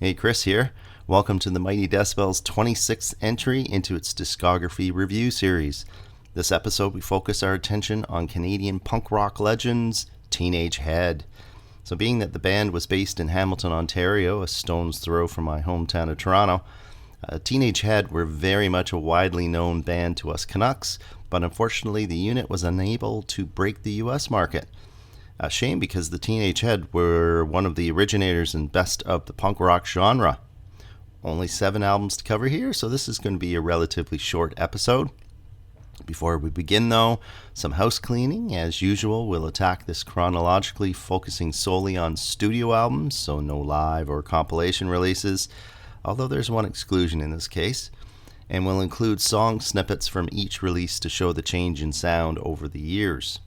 Hey, Chris here. Welcome to the Mighty Decibel's 26th entry into its Discography review series. This episode, we focus our attention on Canadian punk rock legends, Teenage Head. So being that the band was based in Hamilton, Ontario, a stone's throw from my hometown of Toronto, Teenage Head were very much a widely known band to us Canucks, but unfortunately the unit was unable to break the US market. A shame because the Teenage Head were one of the originators and best of the punk rock genre. Only 7 albums to cover here, so this is going to be a relatively short episode. Before we begin though, some house cleaning. As usual, we'll attack this chronologically, focusing solely on studio albums, so no live or compilation releases, although there's one exclusion in this case. And we'll include song snippets from each release to show the change in sound over the years.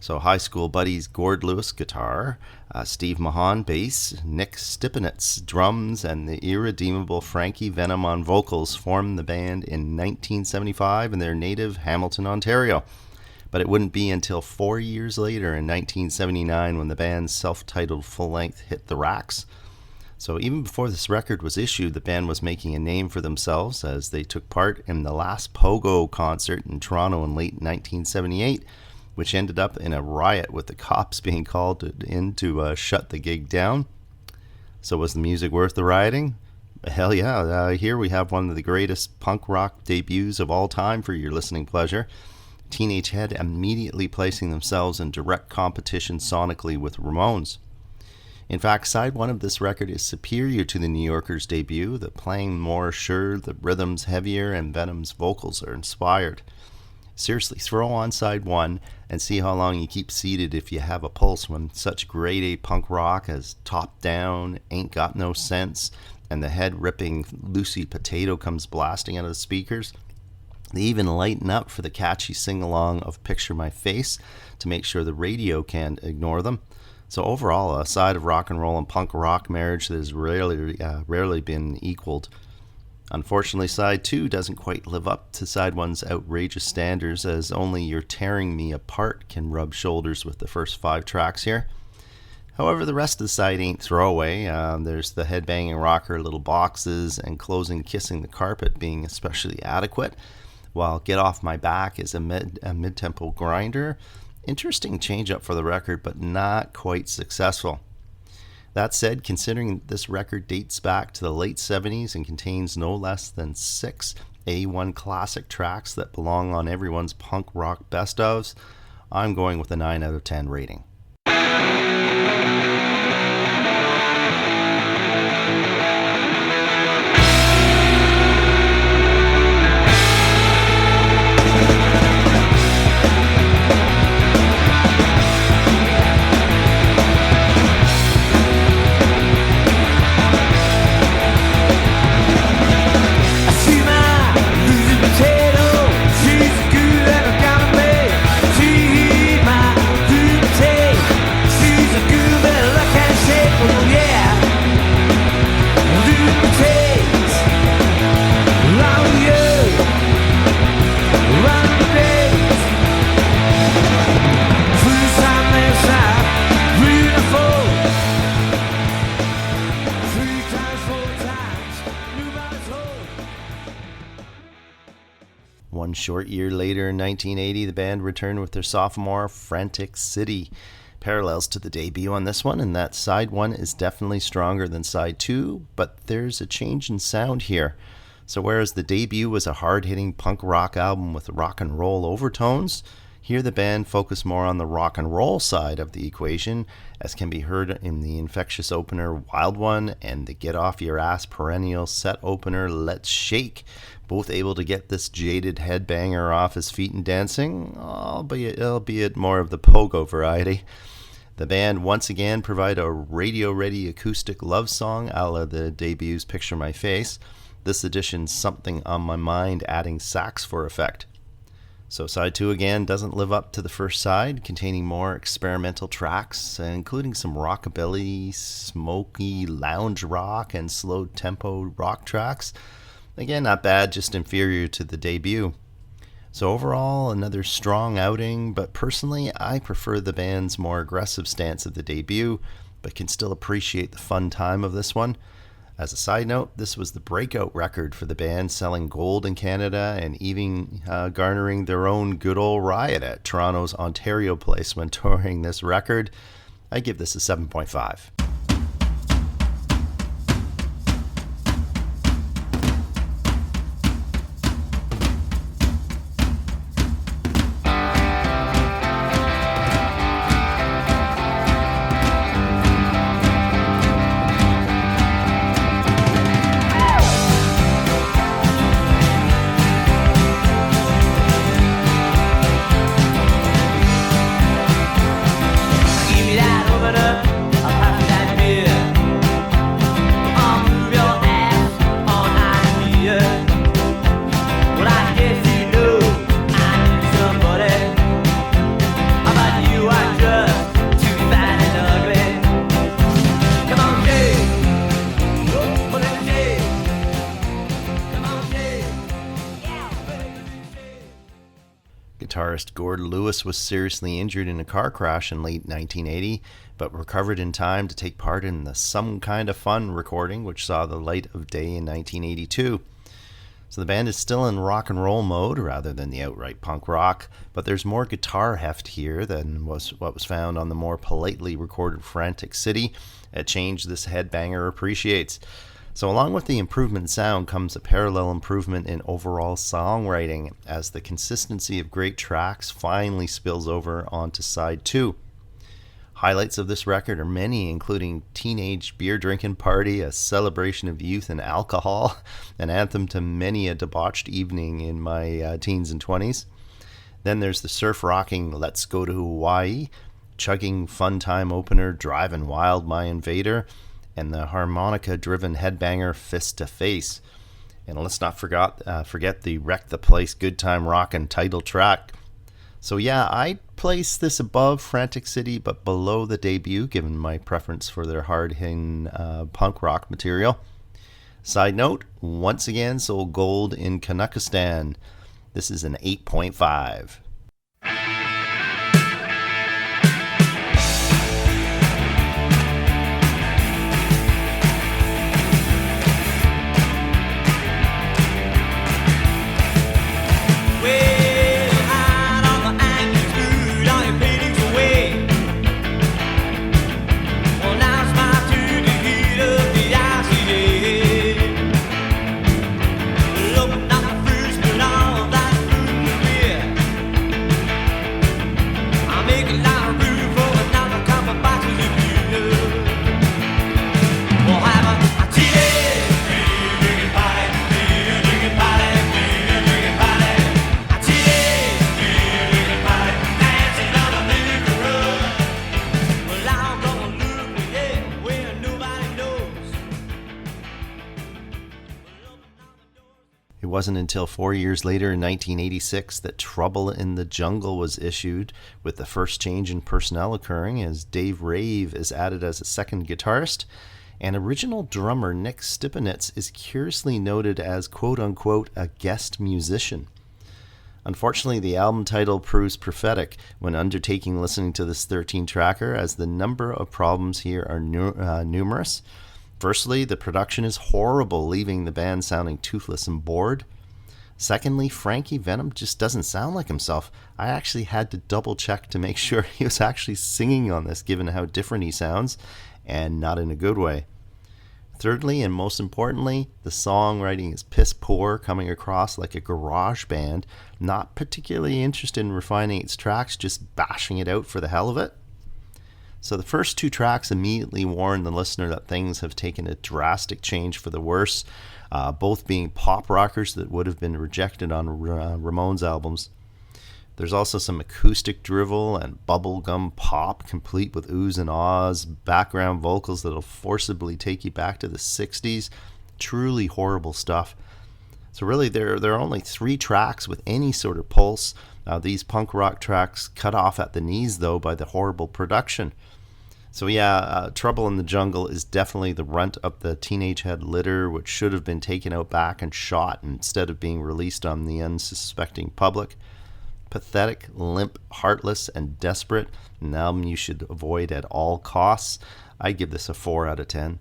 So high school buddies Gord Lewis guitar, Steve Mahan bass, Nick Stipinitz drums, and the irredeemable Frankie Venom on vocals formed the band in 1975 in their native Hamilton, Ontario. But it wouldn't be until 4 years later in 1979 when the band's self-titled full-length hit the racks. So even before this record was issued, the band was making a name for themselves as they took part in the last Pogo concert in Toronto in late 1978, which ended up in a riot with the cops being called in to shut the gig down. So was the music worth the rioting? Hell yeah, here we have one of the greatest punk rock debuts of all time for your listening pleasure. Teenage Head immediately placing themselves in direct competition sonically with Ramones. In fact, side 1 of this record is superior to the New Yorkers' debut, the playing more sure, the rhythm's heavier, and Venom's vocals are inspired. Seriously, throw on side 1 and see how long you keep seated if you have a pulse when such grade A punk rock as Top Down, Ain't Got No Sense, and the head-ripping Lucy Potato comes blasting out of the speakers. They even lighten up for the catchy sing-along of Picture My Face to make sure the radio can't ignore them. So overall, a side of rock and roll and punk rock marriage that has rarely been equaled. Unfortunately, side 2 doesn't quite live up to side 1's outrageous standards, as only You're Tearing Me Apart can rub shoulders with the first 5 tracks here. However, the rest of the side ain't throwaway. There's the headbanging rocker Little Boxes and closing Kissing the Carpet being especially adequate, while Get Off My Back is a mid-tempo grinder. Interesting change-up for the record, but not quite successful. That said, considering this record dates back to the late 70s and contains no less than 6 A1 classic tracks that belong on everyone's punk rock best ofs, I'm going with a 9 out of 10 rating. One short year later, in 1980, the band returned with their sophomore, Frantic City. Parallels to the debut on this one, and that side 1 is definitely stronger than side 2, but there's a change in sound here. So whereas the debut was a hard-hitting punk rock album with rock and roll overtones, here the band focused more on the rock and roll side of the equation, as can be heard in the infectious opener Wild One and the Get Off Your Ass perennial set opener Let's Shake, both able to get this jaded headbanger off his feet and dancing, albeit more of the pogo variety. The band once again provide a radio-ready acoustic love song a la the debut's Picture My Face. This edition's Something on My Mind adding sax for effect. So side 2 again doesn't live up to the first side, containing more experimental tracks, including some rockabilly, smoky lounge rock, and slow tempo rock tracks. Again, not bad, just inferior to the debut. So overall, another strong outing, but personally, I prefer the band's more aggressive stance of the debut, but can still appreciate the fun time of this one. As a side note, this was the breakout record for the band, selling gold in Canada and even garnering their own good old riot at Toronto's Ontario Place when touring this record. I give this a 7.5. Guitarist Gord Lewis was seriously injured in a car crash in late 1980, but recovered in time to take part in the Some Kind of Fun recording, which saw the light of day in 1982. So the band is still in rock and roll mode rather than the outright punk rock, but there's more guitar heft here than was what was found on the more politely recorded Frantic City, a change this headbanger appreciates. So along with the improvement in sound comes a parallel improvement in overall songwriting, as the consistency of great tracks finally spills over onto side 2. Highlights of this record are many, including Teenage Beer Drinking Party, a celebration of youth and alcohol, an anthem to many a debauched evening in my teens and 20s. Then there's the surf-rocking Let's Go to Hawaii, chugging fun time opener Driving Wild My Invader, and the harmonica-driven headbanger Fist to Face. And let's not forget the Wreck the Place Good Time Rockin' title track. So yeah, I'd place this above Frantic City, but below the debut, given my preference for their hard-hitting punk rock material. Side note, once again sold gold in Kazakhstan. This is an 8.5. It wasn't until 4 years later in 1986 that Trouble in the Jungle was issued, with the first change in personnel occurring as Dave Rave is added as a second guitarist, and original drummer Nick Stipanitz is curiously noted as quote-unquote a guest musician. Unfortunately, the album title proves prophetic when undertaking listening to this 13-tracker, as the number of problems here are numerous. Firstly, the production is horrible, leaving the band sounding toothless and bored. Secondly, Frankie Venom just doesn't sound like himself. I actually had to double check to make sure he was actually singing on this, given how different he sounds, and not in a good way. Thirdly, and most importantly, the songwriting is piss poor, coming across like a garage band, not particularly interested in refining its tracks, just bashing it out for the hell of it. So the first 2 tracks immediately warn the listener that things have taken a drastic change for the worse, both being pop rockers that would have been rejected on Ramones albums. There's also some acoustic drivel and bubblegum pop, complete with oohs and ahs, background vocals that'll forcibly take you back to the 60s. Truly horrible stuff. So really, there are only 3 tracks with any sort of pulse. These punk rock tracks cut off at the knees, though, by the horrible production. So yeah, Trouble in the Jungle is definitely the runt of the Teenage Head litter, which should have been taken out back and shot instead of being released on the unsuspecting public. pathetic, limp, heartless, and desperate. An album you should avoid at all costs. I give this a 4 out of 10.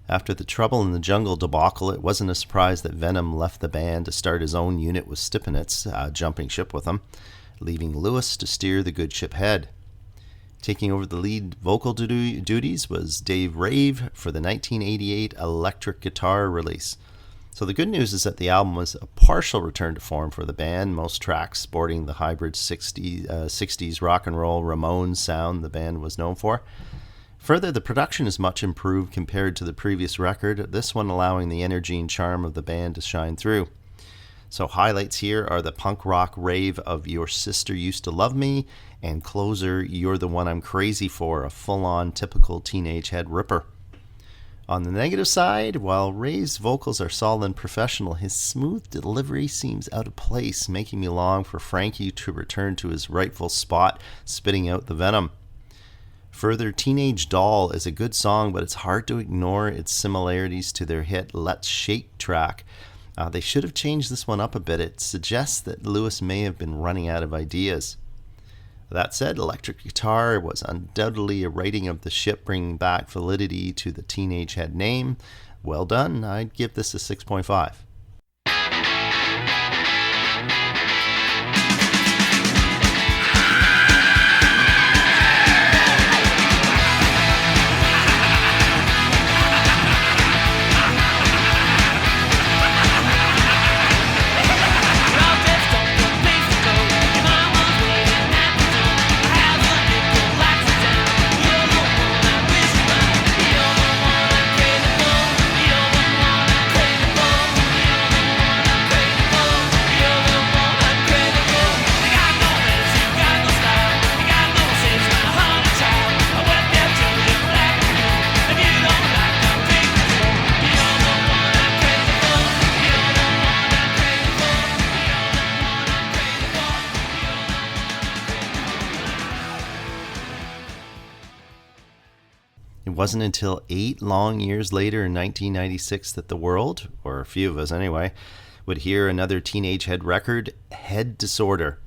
After the Trouble in the Jungle debacle, it wasn't a surprise that Venom left the band to start his own unit with Snippets, jumping ship with him, leaving Lewis to steer the good ship ahead. Taking over the lead vocal duties was Dave Rave for the 1988 electric guitar release. So the good news is that the album was a partial return to form for the band, most tracks sporting the hybrid 60s rock and roll Ramones sound the band was known for. Further, the production is much improved compared to the previous record, this one allowing the energy and charm of the band to shine through. So highlights here are the punk rock rave of Your Sister Used to Love Me and closer You're the One I'm Crazy For, a full-on typical Teenage Head ripper. On the negative side, while Rave's vocals are solid and professional, his smooth delivery seems out of place, making me long for Frankie to return to his rightful spot, spitting out the venom. Further, Teenage Doll is a good song, but it's hard to ignore its similarities to their hit Let's Shake track. They should have changed this one up a bit. It suggests that Lewis may have been running out of ideas. That said, electric guitar was undoubtedly a writing of the ship, bringing back validity to the Teenage Head name. Well done. I'd give this a 6.5. It wasn't until 8 long years later in 1996 that the world, or a few of us anyway, would hear another Teenage Head record, Head Disorder.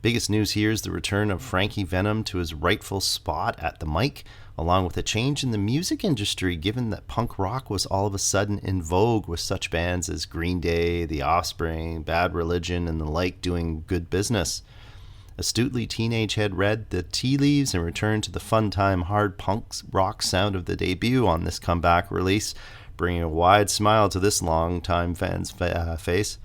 Biggest news here is the return of Frankie Venom to his rightful spot at the mic, along with a change in the music industry given that punk rock was all of a sudden in vogue with such bands as Green Day, The Offspring, Bad Religion, and the like doing good business. Astutely, Teenage Head read the tea leaves and returned to the fun-time hard punk rock sound of the debut on this comeback release, bringing a wide smile to this long-time fan's face.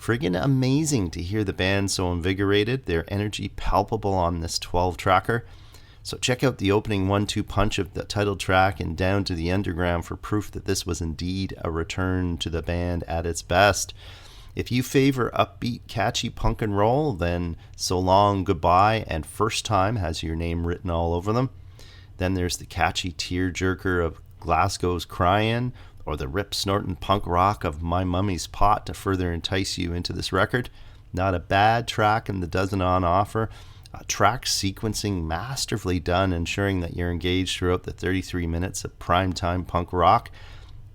Friggin' amazing to hear the band so invigorated, their energy palpable on this 12-tracker. So check out the opening 1-2 punch of the title track and Down to the Underground for proof that this was indeed a return to the band at its best. If you favor upbeat, catchy punk and roll, then So Long, Goodbye, and First Time has your name written all over them. Then there's the catchy tearjerker of Glasgow's Cryin', or the rip-snorting punk rock of My Mummy's Pot to further entice you into this record. Not a bad track in the dozen on offer. Track sequencing masterfully done, ensuring that you're engaged throughout the 33 minutes of primetime punk rock.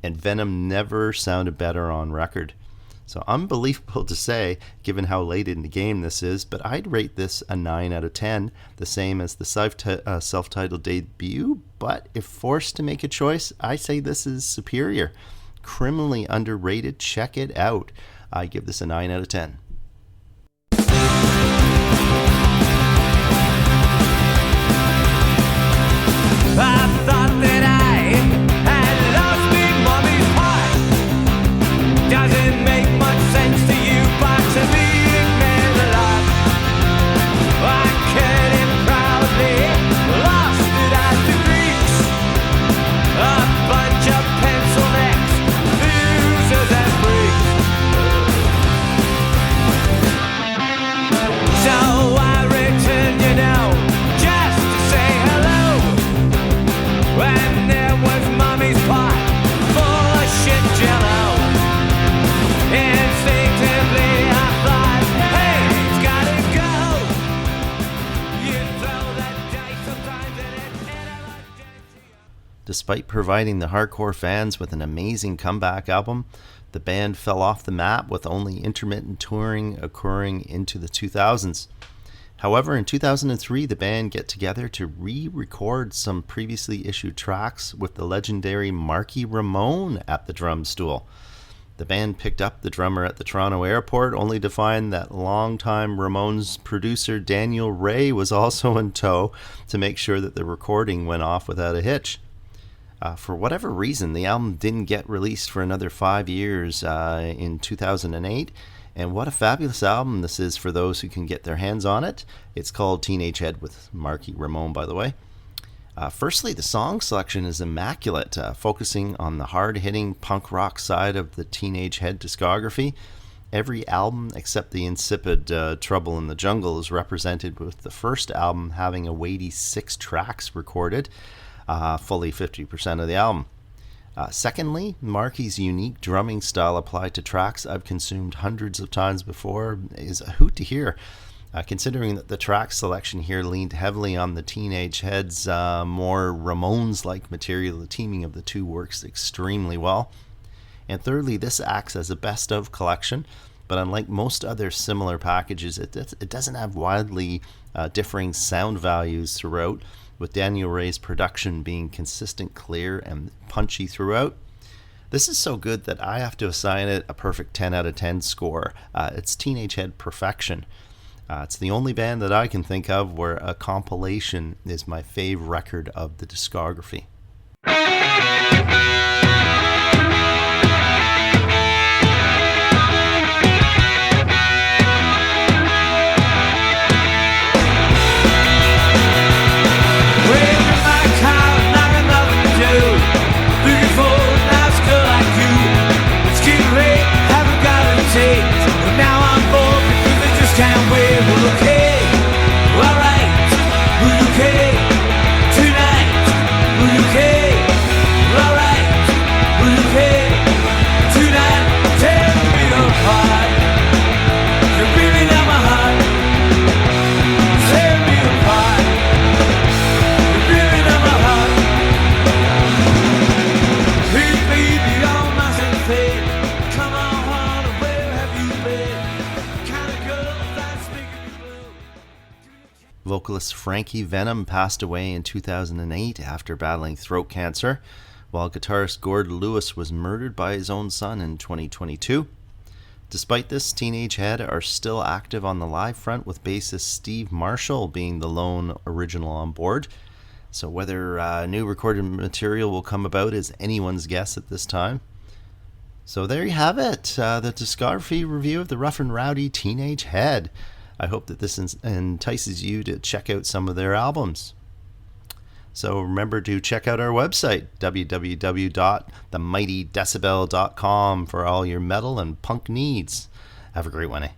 And Venom never sounded better on record. So unbelievable to say, given how late in the game this is, but I'd rate this a 9 out of 10, the same as the self-titled debut, but if forced to make a choice, I say this is superior. Criminally underrated, check it out. I give this a 9 out of 10. I thought that I Despite providing the hardcore fans with an amazing comeback album, the band fell off the map with only intermittent touring occurring into the 2000s. However, in 2003, the band get together to re-record some previously issued tracks with the legendary Marky Ramone at the drum stool. The band picked up the drummer at the Toronto airport, only to find that longtime Ramones producer Daniel Ray was also in tow to make sure that the recording went off without a hitch. For whatever reason, the album didn't get released for another 5 years in 2008. And what a fabulous album this is for those who can get their hands on it. It's called Teenage Head with Marky Ramone, by the way. Firstly, the song selection is immaculate, focusing on the hard-hitting punk rock side of the Teenage Head discography. Every album except the insipid Trouble in the Jungle is represented, with the first album having a weighty 6 tracks recorded, fully 50% of the album. Secondly, Marky's unique drumming style applied to tracks I've consumed hundreds of times before is a hoot to hear. Considering that the track selection here leaned heavily on the Teenage Head's more Ramones-like material, the teaming of the two works extremely well. And thirdly, this acts as a best-of collection, but unlike most other similar packages, it doesn't have wildly differing sound values throughout, with Daniel Ray's production being consistent, clear, and punchy throughout. This is so good that I have to assign it a perfect 10 out of 10 score. It's Teenage Head perfection. It's the only band that I can think of where a compilation is my fave record of the discography. Vocalist Frankie Venom passed away in 2008 after battling throat cancer, while guitarist Gord Lewis was murdered by his own son in 2022. Despite this, Teenage Head are still active on the live front, with bassist Steve Marshall being the lone original on board. So whether new recorded material will come about is anyone's guess at this time. So there you have it, the discography review of the rough and rowdy Teenage Head. I hope that this entices you to check out some of their albums. So remember to check out our website, www.themightydecibel.com, for all your metal and punk needs. Have a great one, eh?